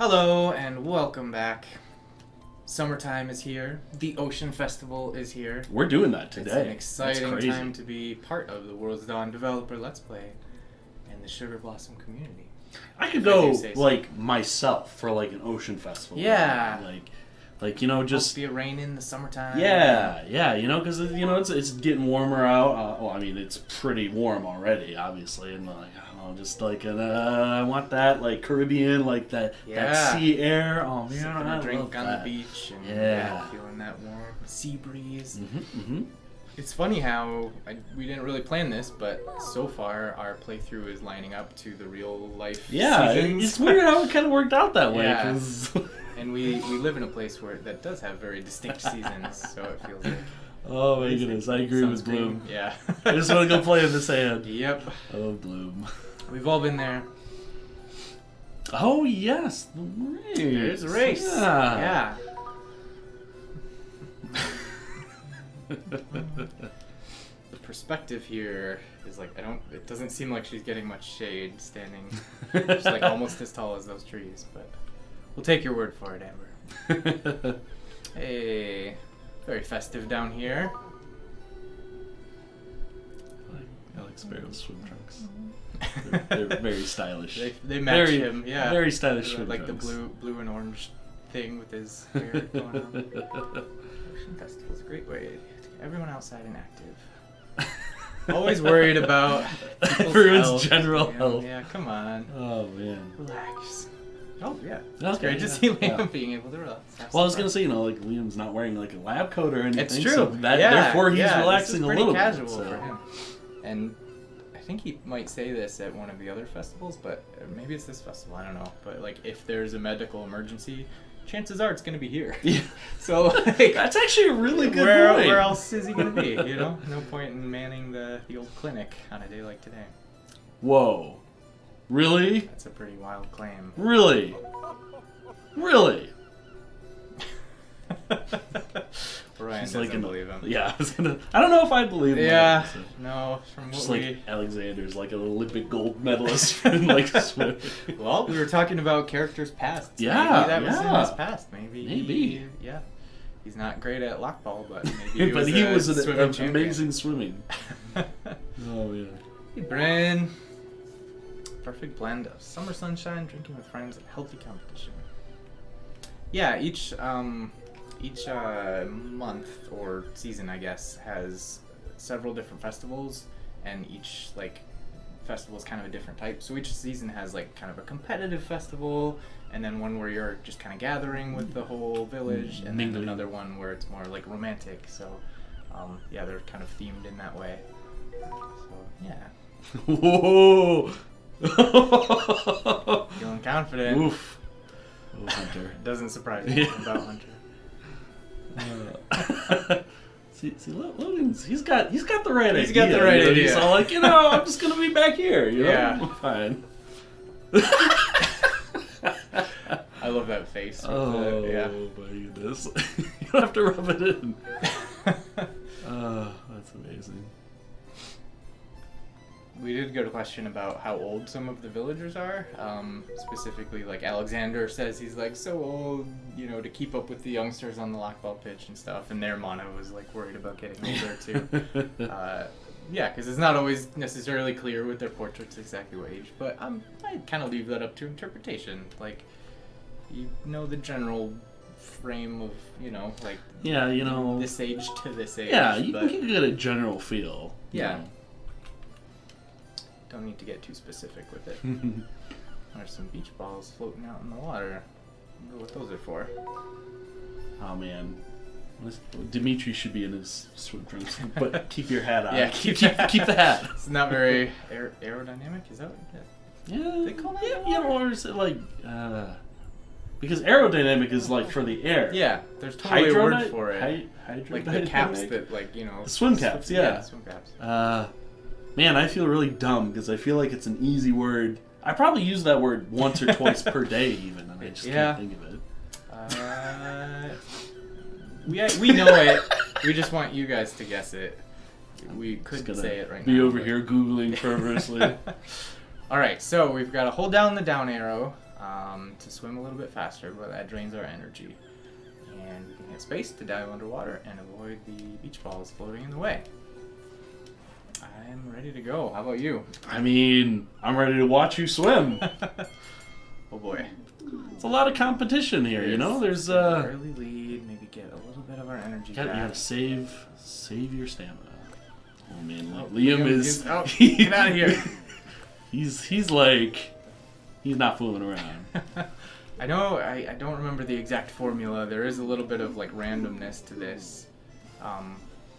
Hello and welcome back. Summertime is here. The Ocean Festival is here. We're doing that today. It's an exciting time to be part of the World's Dawn Developer Let's Play and the Sugar Blossom community. I could go like myself for like an ocean festival. Yeah. Like you know, just be a rain in the summertime. Yeah, you know, because you know it's getting warmer out. Well, I mean it's pretty warm already, obviously, and like I don't know, just like I want that like Caribbean, like that sea air. Oh man, I drink love on that. the beach and feeling that warm sea breeze. It's funny how we didn't really plan this, but so far our playthrough is lining up to the real life seasons. It's weird how it kind of worked out that way. Yeah. 'Cause and we live in a place where that does have very distinct seasons, so it feels like... Oh my goodness, I agree with Bloom. Bloom. Yeah. I just want to go play in the sand. Yep. Oh, Bloom. We've all been there. Oh yes, the race. There's a race. Yeah. The perspective here is like it doesn't seem like she's getting much shade standing. She's like almost as tall as those trees, but we'll take your word for it, Amber. Hey, very festive down here. I like Sparrow's swim trunks. They're very stylish. They match him, yeah. Very stylish swim like trunks. the blue and orange thing with his hair going on. Ocean Festival's a great way to get everyone outside and active. Always worried about everyone's health, general health. Yeah, come on. Oh man. Relax. Oh yeah. That's great to see Liam being able to relax. Well, I was gonna say, you know, like Liam's not wearing like a lab coat or anything. It's true. So therefore he's relaxing this is a little casual bit. So. For him. And I think he might say this at one of the other festivals, but maybe it's this festival. I don't know. But like, if there's a medical emergency, chances are it's gonna be here. Yeah. So like, that's actually a really good point. Where else is he gonna be? You know, no point in manning the old clinic on a day like today. Whoa. Really? That's a pretty wild claim. Really? Really? Ryan doesn't believe him. Yeah, I don't know if I believe him. Yeah, no. From what just like Alexander's like an Olympic gold medalist in like swimming. Well, we were talking about characters' past. Yeah, maybe that was in his past. Maybe. Yeah. He's not great at lockball, but maybe he was an amazing swimming. Oh yeah. Hey, Bren. Perfect blend of summer sunshine, drinking with friends, and healthy competition. Yeah, each month or season, I guess, has several different festivals, and each like festival is kind of a different type. So each season has like kind of a competitive festival, and then one where you're just kind of gathering with the whole village, and then another one where it's more like romantic. So yeah, they're kind of themed in that way. So yeah. Whoa. Feeling confident. Oof. Oh, Hunter. Doesn't surprise me about Hunter. See, Logan's he's got the right idea. He's got the right idea. He's all like, you know, I'm just gonna be back here. You know? Yeah. I'm fine. I love that face. Oh my goodness. You don't have to rub it in. That's amazing. We did get a question about how old some of the villagers are. Specifically, like Alexander says he's like so old, you know, to keep up with the youngsters on the lockball pitch and stuff. And their mono was like worried about getting older too. Yeah, because it's not always necessarily clear with their portraits exactly what age. But I kind of leave that up to interpretation. Like, you know, the general frame of, you know, like this age to this age. Yeah, you can get a general feel. Yeah. You know. Don't need to get too specific with it. There's some beach balls floating out in the water. I wonder what those are for. Oh man, Dimitri should be in his swim trunks, but keep your hat on. Yeah, keep the hat. It's not very aerodynamic. Is that what they call that? Yeah, or is it like because aerodynamic is like for the air. Yeah, there's totally a word for it. Like the caps that, like, you know, the swim caps. Yeah, swim caps. Man, I feel really dumb because I feel like it's an easy word. I probably use that word once or twice per day even, and I just can't think of it. We know it. We just want you guys to guess it. We couldn't say it right now. Be over here Googling fervorously. Alright, so we've got to hold down the down arrow to swim a little bit faster, but that drains our energy. And we can hit space to dive underwater and avoid the beach balls floating in the way. I'm ready to go. How about you? I mean, I'm ready to watch you swim. Oh boy. It's a lot of competition here, you know? There's early lead, maybe get a little bit of our energy back. You gotta save your stamina. Oh man, like, Oh, Liam is oh, get out of here. he's like, he's not fooling around. I know, I don't remember the exact formula. There is a little bit of like randomness to this.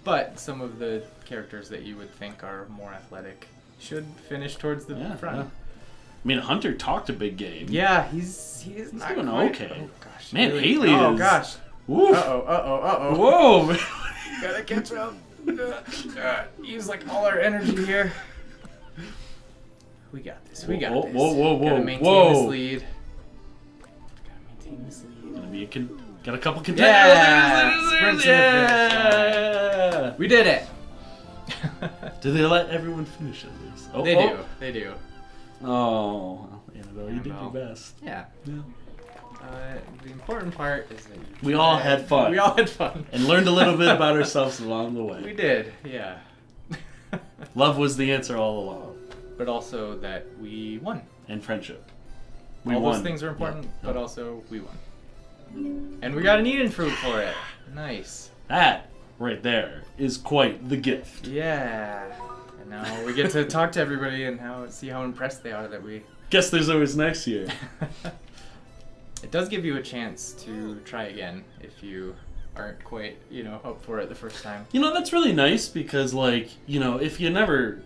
But some of the characters that you would think are more athletic should finish towards the front. Yeah. I mean, Hunter talked a big game. Yeah, he's not doing quite. okay. Oh gosh, Man, Haley is. Oh gosh. Woof. Uh-oh. Whoa, man. Gotta catch up. Use like all our energy here. We got this. We got this. Whoa. Gotta maintain this lead. Got a couple contenders. Yeah! Sprint to the finish. We did it. Do they let everyone finish at least? Oh, They do. They do. Oh, Annabelle, you did your best. Yeah. The important part is that we all had fun. We all had fun. And learned a little bit about ourselves along the way. We did, yeah. Love was the answer all along. But also that we won. And friendship. All those things are important, but also we won. And we got an Eden fruit for it. Nice. That right there is quite the gift. Yeah. And now we get to talk to everybody and see how impressed they are that we... Guess there's always next year. It does give you a chance to try again if you aren't quite, up for it the first time. That's really nice because, if you never,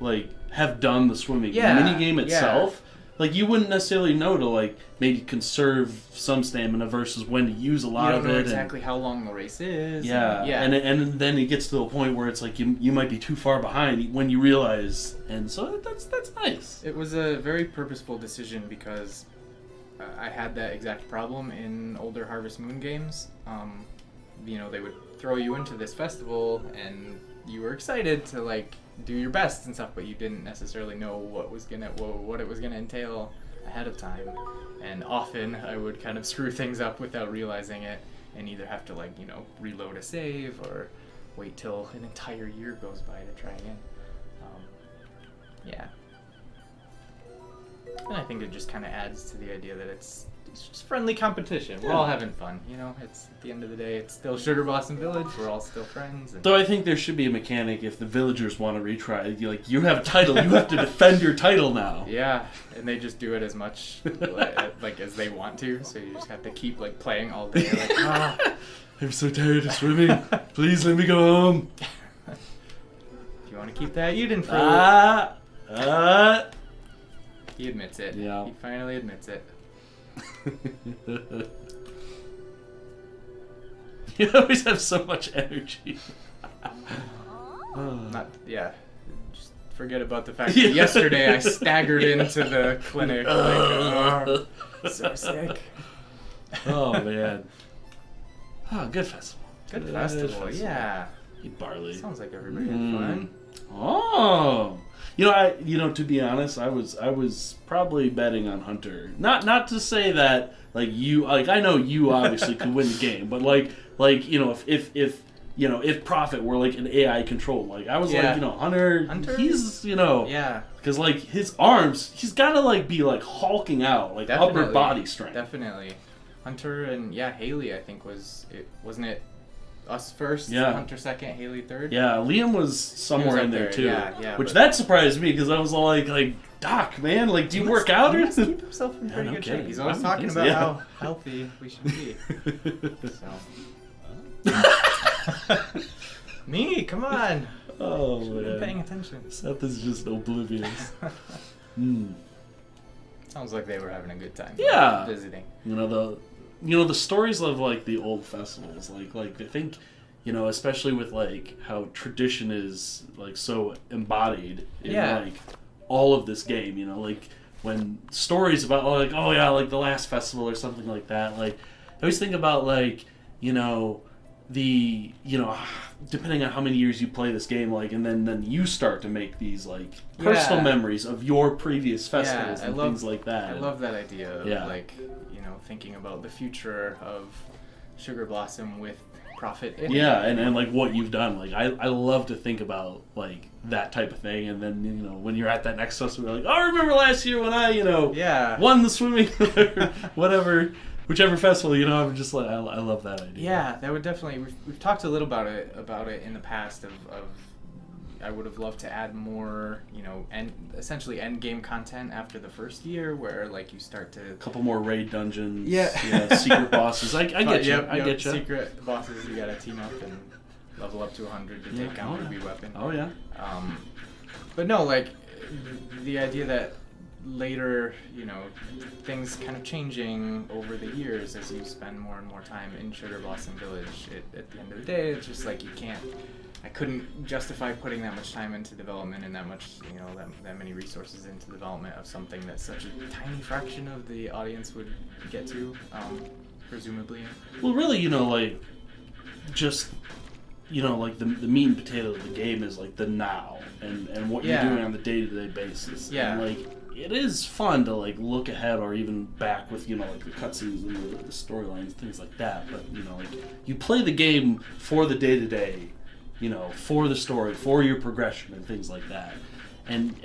have done the swimming minigame itself, you wouldn't necessarily know to, maybe conserve some stamina versus when to use a lot of it. You don't know exactly how long the race is. Yeah. And then it gets to a point where it's you might be too far behind when you realize, and so that's nice. It was a very purposeful decision because I had that exact problem in older Harvest Moon games. They would throw you into this festival and you were excited to do your best and stuff, but you didn't necessarily know what it was gonna entail ahead of time. And often I would kind of screw things up without realizing it and either have to reload a save or wait till an entire year goes by to try again. And I think it just kind of adds to the idea that it's just friendly competition. We're all having fun, It's at the end of the day, it's still Sugar Blossom Village. We're all still friends. Though I think there should be a mechanic if the villagers want to retry. You have a title, you have to defend your title now. Yeah, and they just do it as much as they want to. So you just have to keep playing all day. I'm so tired of swimming. Please let me go home. If you want to keep that Eden fruit. He admits it. Yeah. He finally admits it. You always have so much energy. Just forget about the fact that yesterday I staggered into the clinic so sick. Oh man. Oh, good festival. Good festival, yeah. Eat barley. Sounds like everybody had fun. Oh. To be honest, I was probably betting on Hunter. Not to say that I know you obviously could win the game, but if Prophet were an AI control, I was Hunter, he's because his arms, he's got to be hulking out upper body strength. Definitely, Hunter and Haley, I think wasn't it us first, Hunter second, Haley third? Yeah, Liam was somewhere in there too. Yeah, which that surprised me because I was all Doc, man, do you work out or something? He keep himself in pretty good shape. He's always talking about how healthy we should be. Me, come on. Oh man, been paying attention. Seth is just oblivious. Sounds like they were having a good time. Yeah, visiting. The stories of the old festivals, I think, especially with how tradition is so embodied in all of this game, when stories about the last festival or something like that, I always think about the, depending on how many years you play this game, like, and then you start to make these, like, personal memories of your previous festivals and things like that. I love that idea of, like, thinking about the future of Sugar Blossom with profit in it. And like what you've done. Like, I love to think about, like, that type of thing, and then, when you're at that next festival, you're like, oh, remember last year when I, won the swimming, whatever. Whichever festival, I'm just like, I love that idea. Yeah, that would definitely. We've talked a little about it in the past of I would have loved to add more, essentially end game content after the first year, where like you start to a couple more raid dungeons, yeah, secret bosses. I get you. I get you. Secret bosses, you gotta team up and level up to 100 to take down Ruby Weapon. Oh yeah. But no, like the idea that later, things kind of changing over the years as you spend more and more time in Sugar Blossom Village. At the end of the day, it's just like I couldn't justify putting that much time into development and that much, that many resources into development of something that such a tiny fraction of the audience would get to, presumably. Well, really, like, just, like the meat and potato of the game is like the now and what you're doing on the day-to-day basis. Yeah. And, like, it is fun to, like, look ahead or even back with, like, the cutscenes and the storylines, things like that. But, like, you play the game for the day-to-day, for the story, for your progression and things like that. And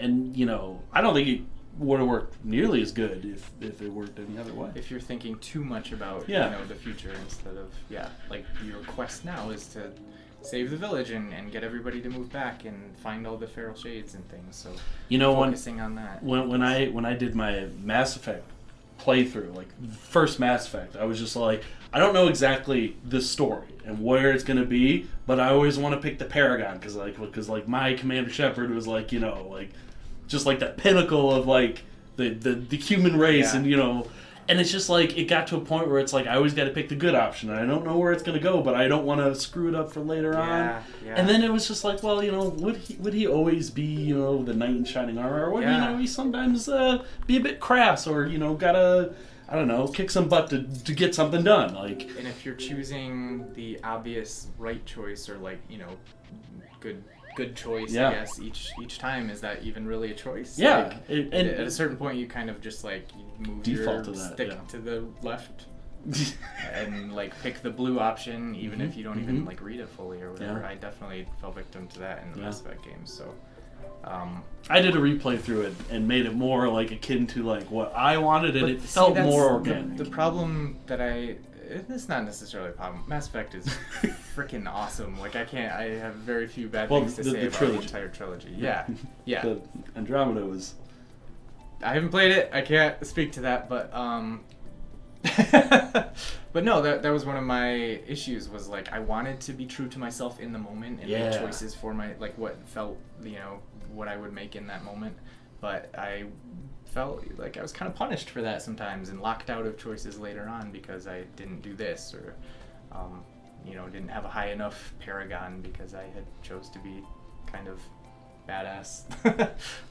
I don't think it would have worked nearly as good if it worked any other way. If you're thinking too much about, the future instead of, like, your quest now is to save the village and get everybody to move back and find all the feral shades and things. So focusing on that. When I did my Mass Effect playthrough, like first Mass Effect, I was just like, I don't know exactly the story and where it's gonna be, but I always want to pick the Paragon because my Commander Shepard was like, like just like that pinnacle of like the human race and And it's just like, it got to a point where it's like, I always got to pick the good option. And I don't know where it's going to go, but I don't want to screw it up for later on. Yeah. And then it was just like, well, would he always be, the knight in shining armor? Or would he sometimes be a bit crass or, gotta, I don't know, kick some butt to get something done? Like. And if you're choosing the obvious right choice or like, good choice, I guess, each time, is that even really a choice? Yeah. Like, at a certain point, you kind of just like move default your to that, stick to the left and like pick the blue option, even if you don't even like read it fully or whatever. I definitely fell victim to that in the Mass Effect games. So I did a replay through it and made it more like akin to like what I wanted, and it felt more organic. The problem that it's not necessarily a problem. Mass Effect is freaking awesome. Like I have very few bad things to say about the entire trilogy. Yeah. The Andromeda was. I haven't played it. I can't speak to that, but but no, that was one of my issues. Was like I wanted to be true to myself in the moment and make choices for my like what felt what I would make in that moment, but I felt like I was kind of punished for that sometimes and locked out of choices later on because I didn't do this or didn't have a high enough Paragon because I had chose to be kind of badass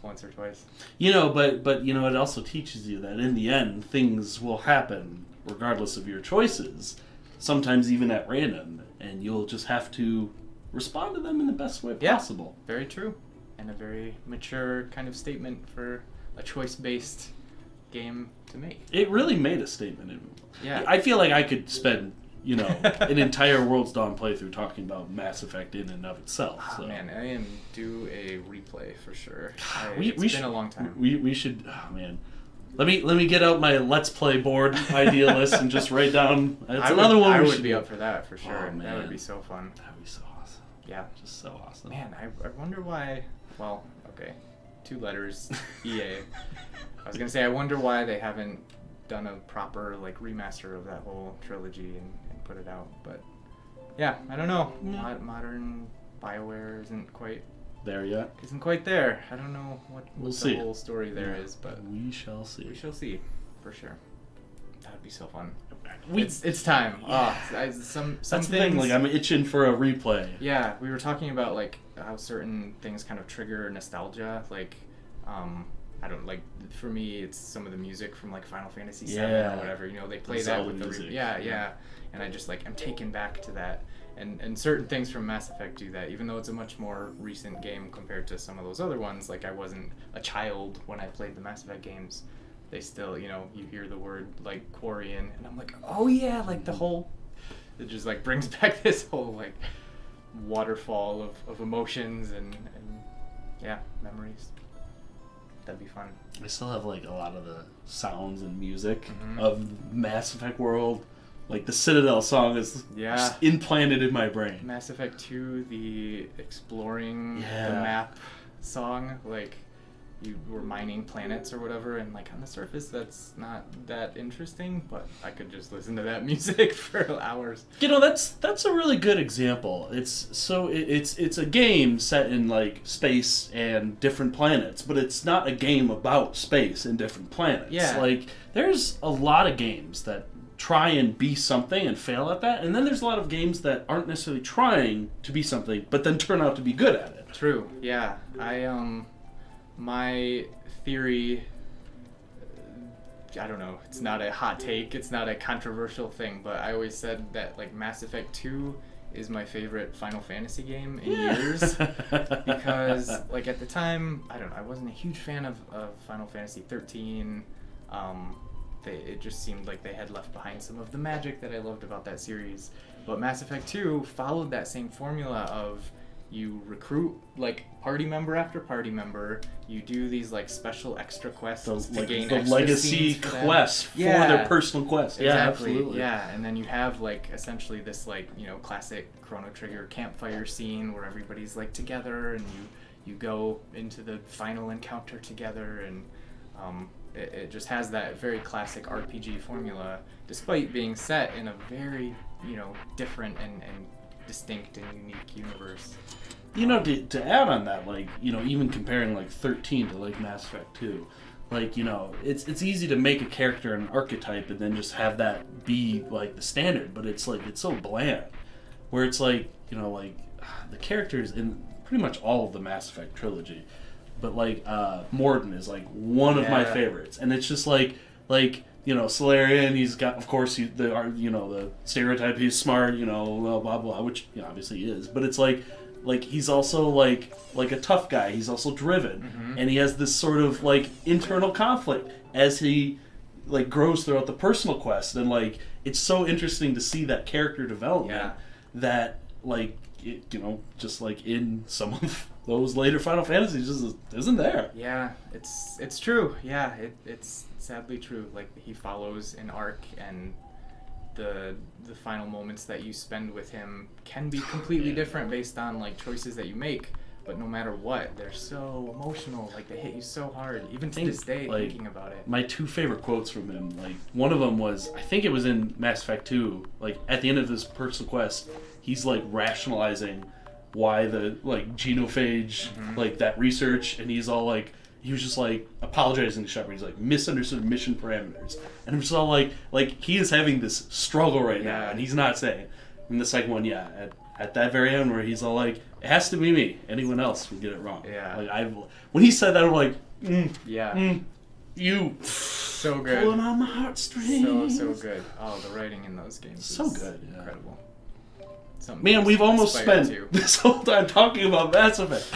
once or twice. But it also teaches you that in the end things will happen regardless of your choices, sometimes even at random, and you'll just have to respond to them in the best way possible. Very true, and a very mature kind of statement for a choice-based game to make. It really made a statement. I feel like I could spend an entire World's Dawn playthrough talking about Mass Effect in and of itself. So. Oh, man, I am due a replay for sure. It's been a long time. We should. Oh man, let me get out my Let's Play board idea list and just write down. Another one. I would be up for that for sure. Oh, man. That would be so fun. That would be so awesome. Yeah, just so awesome. Man, I wonder why. Well, okay, 2 letters, EA. I was gonna say I wonder why they haven't done a proper like remaster of that whole trilogy and put it out, but yeah, I don't know. Modern BioWare isn't quite there yet. Isn't quite there. I don't know what the whole story there is, but we shall see. We shall see, for sure. That'd be so fun. It's time. Yeah. Some That's things. The thing. Like I'm itching for a replay. Yeah, we were talking about like how certain things kind of trigger nostalgia. Like, I don't like. For me, it's some of the music from like Final Fantasy VII or whatever. They play that with the music. Yeah. And I just like I'm taken back to that. And certain things from Mass Effect do that, even though it's a much more recent game compared to some of those other ones. Like, I wasn't a child when I played the Mass Effect games. They still, you hear the word, like, Quarian, and I'm like, oh yeah, like, it just, like, brings back this whole, like, waterfall of emotions and yeah, memories. That'd be fun. I still have, like, a lot of the sounds and music of Mass Effect world. Like, the Citadel song is just implanted in my brain. Mass Effect 2, the exploring the map song, like, you were mining planets or whatever, and, like, on the surface, that's not that interesting, but I could just listen to that music for hours. That's a really good example. It's a game set in, like, space and different planets, but it's not a game about space and different planets. Yeah. Like, there's a lot of games that try and be something and fail at that, and then there's a lot of games that aren't necessarily trying to be something but then turn out to be good at it. True. Yeah. My theory, I don't know, it's not a hot take, it's not a controversial thing, but I always said that, like, Mass Effect 2 is my favorite Final Fantasy game in years, because, like, at the time, I don't know, I wasn't a huge fan of Final Fantasy 13. It just seemed like they had left behind some of the magic that I loved about that series. But Mass Effect 2 followed that same formula of you recruit, like, party member after party member. You do these, like, special extra quests to gain the extra legacy quests for their personal quest. Exactly. Yeah, absolutely. Yeah, and then you have, like, essentially this, like, classic Chrono Trigger campfire scene where everybody's, like, together, and you go into the final encounter together, and it just has that very classic RPG formula, despite being set in a very, different and distinct and unique universe. To add on that, like, even comparing, like, 13 to, like, Mass Effect 2, like, it's easy to make a character an archetype and then just have that be, like, the standard, but it's, like, it's so bland, where it's, like, the characters in pretty much all of the Mass Effect trilogy, but, like, Mordin is, like, one of my favorites, and it's just, like, Solarian, he's got, of course, the stereotype, he's smart, blah, blah, blah, which, obviously he is, but it's, like, he's also, like a tough guy, he's also driven, and he has this sort of, like, internal conflict as he, like, grows throughout the personal quest, and, like, it's so interesting to see that character development that, like, just, like, in some of those later Final Fantasies just isn't there. Yeah, it's true. Yeah, it's sadly true. Like, he follows an arc, and the final moments that you spend with him can be completely different based on, like, choices that you make. But no matter what, they're so emotional. Like, they hit you so hard, even to this day, like, thinking about it. My two favorite quotes from him, like, one of them was, I think it was in Mass Effect 2, like, at the end of this personal quest, he's, like, rationalizing why the, like, genophage, like, that research, and he's all, like, he was just, like, apologizing to Shepard. He's like, misunderstood mission parameters. And I'm just all like he is having this struggle right now, and he's not saying. And the second one, at that very end where he's all like, it has to be me. Anyone else would get it wrong. Yeah. Like, when he said that, I'm like, you. So good. Pulling on my heartstrings. So good. Oh, the writing in those games so is good. Incredible. Man, we've almost spent this whole time talking about Mass Effect.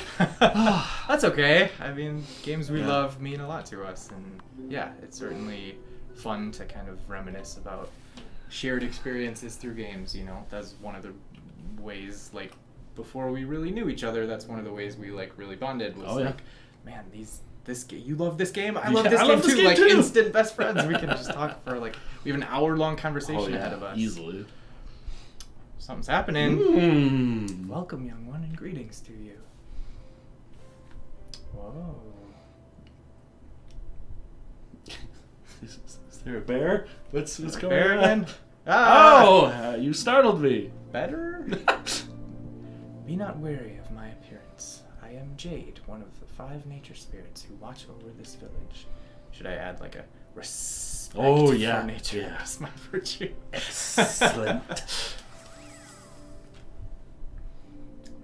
That's okay. I mean, games we love mean a lot to us, and it's certainly fun to kind of reminisce about shared experiences through games. That's one of the ways, like, before we really knew each other, that's one of the ways we, like, really bonded was like, man, this game, you love this game, I love this game too. Like, instant best friends. We can just talk for, like, we have an hour-long conversation ahead of us. Easily. Something's happening. Welcome, young one, and greetings to you. Whoa. Is there a bear? What's going on? Bear again? You startled me. Better? Be not wary of my appearance. I am Jade, one of the 5 nature spirits who watch over this village. Should I add, like, a respect for nature? Yeah. That's my virtue. Excellent.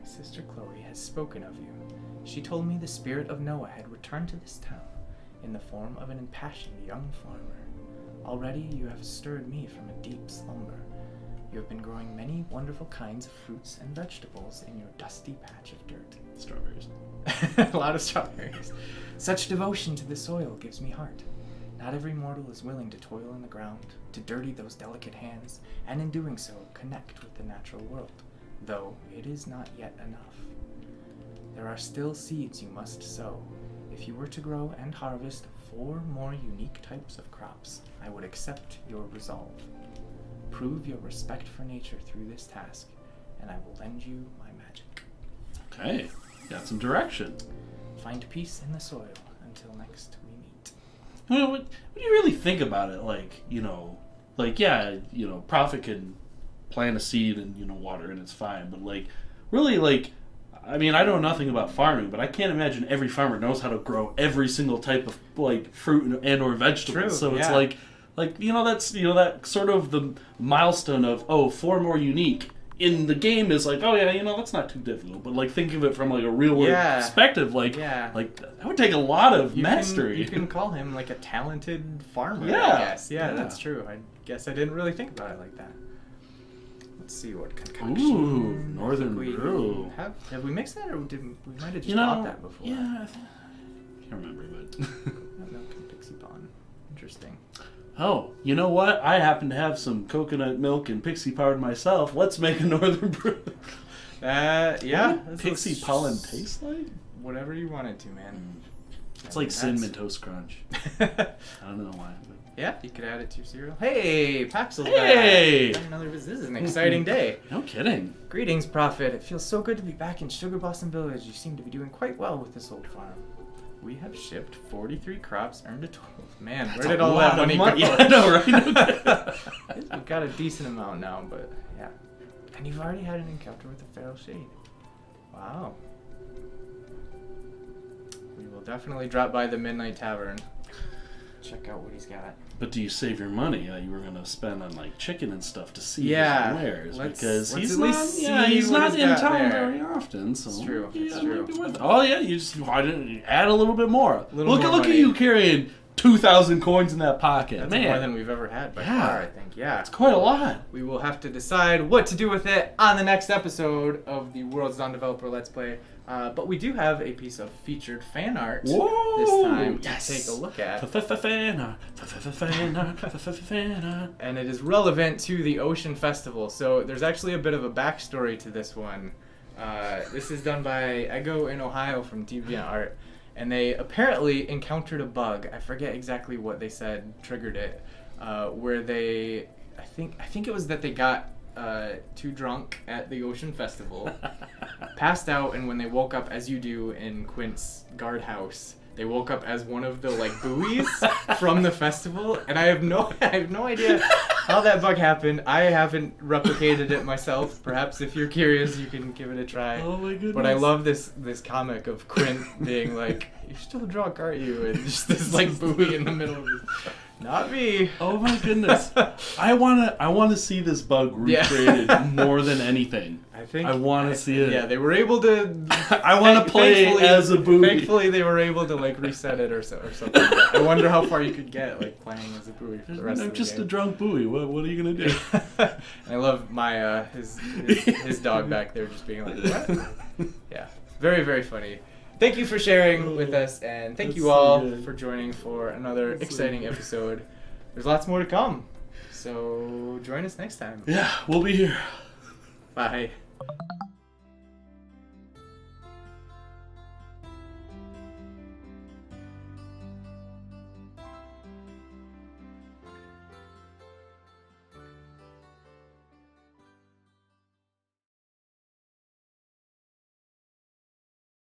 Sister Chloe has spoken of you. She told me the spirit of Noah had returned to this town in the form of an impassioned young farmer. Already you have stirred me from a deep slumber. You have been growing many wonderful kinds of fruits and vegetables in your dusty patch of dirt. Strawberries. A lot of strawberries. Such devotion to the soil gives me heart. Not every mortal is willing to toil in the ground, to dirty those delicate hands, and in doing so connect with the natural world, though it is not yet enough. There are still seeds you must sow. If you were to grow and harvest 4 more unique types of crops, I would accept your resolve. Prove your respect for nature through this task, and I will lend you my magic. Okay, got some direction. Find peace in the soil until next we meet. Well, when you really think about it, Prophet can plant a seed and, water and it's fine. But, really, I know nothing about farming, but I can't imagine every farmer knows how to grow every single type of, fruit and or vegetable. True, so yeah. It's that's, that sort of the milestone of, 4 more unique. In the game is that's not too difficult. But think of it from a real world perspective. That would take a lot of mastery. You can call him a talented farmer. Yeah. I guess. Yeah, that's true. I guess I didn't really think about it like that. Let's see what concoction. Ooh, Northern Brew. Have we mixed that, or we might have just bought that before? Yeah, I can't remember, but Milk and Pixie Pond. Interesting. Oh, you know what? I happen to have some coconut milk and pixie powder myself. Let's make a Northern Brew. Yeah. What would pixie pollen taste like? Whatever you want it to, man. It's like Cinnamon Toast Crunch. I don't know why. But... Yeah, you could add it to your cereal. Hey, Paxel's Hey! back. This is an exciting day. No kidding. Greetings, Prophet. It feels so good to be back in Sugar Blossom Village. You seem to be doing quite well with this old farm. We have shipped 43 crops, earned a 12. Man, That's where did all that money go? Yeah, I know, right? We've got a decent amount now, but yeah. And you've already had an encounter with the Feral Shade. Wow. We will definitely drop by the Midnight Tavern. Check out what he's got. But do you save your money that you were going to spend on chicken and stuff to see his wares? Because he's not in town very often. So it's true. It's true. Oh yeah, you add a little bit more. Look at you carrying 2,000 coins in that pocket. That's Man. more than we've ever had by far, I think. Yeah. It's quite a lot. We will have to decide what to do with it on the next episode of the World's Dawn Developer Let's Play. But we do have a piece of featured fan art this time to take a look at. Fan art. And it is relevant to the Ocean Festival. So there's actually a bit of a backstory to this one. This is done by Ego in Ohio from Deviant Art. And they apparently encountered a bug. I forget exactly what they said triggered it. Where they, I think it was that they got too drunk at the Ocean Festival, passed out, and when they woke up, as you do in Quint's guardhouse, they woke up as one of the buoys from the festival. And I have no idea how that bug happened. I haven't replicated it myself. Perhaps if you're curious, you can give it a try. Oh my goodness! But I love this comic of Quint being like, "You're still drunk, aren't you?" And just this buoy in the middle of it. Not me. Oh my goodness! I wanna see this bug recreated more than anything. I want to see it. Yeah, they were able to. I want to play as a buoy. Thankfully, they were able to reset it or something. I wonder how far you could get playing as a buoy for the rest of the game. I'm just a drunk buoy. What are you gonna do? And I love my his dog back there just being like, what? Yeah, very very funny. Thank you for sharing with us, and thank you all for joining for another exciting episode. There's lots more to come, so join us next time. Yeah, we'll be here. Bye.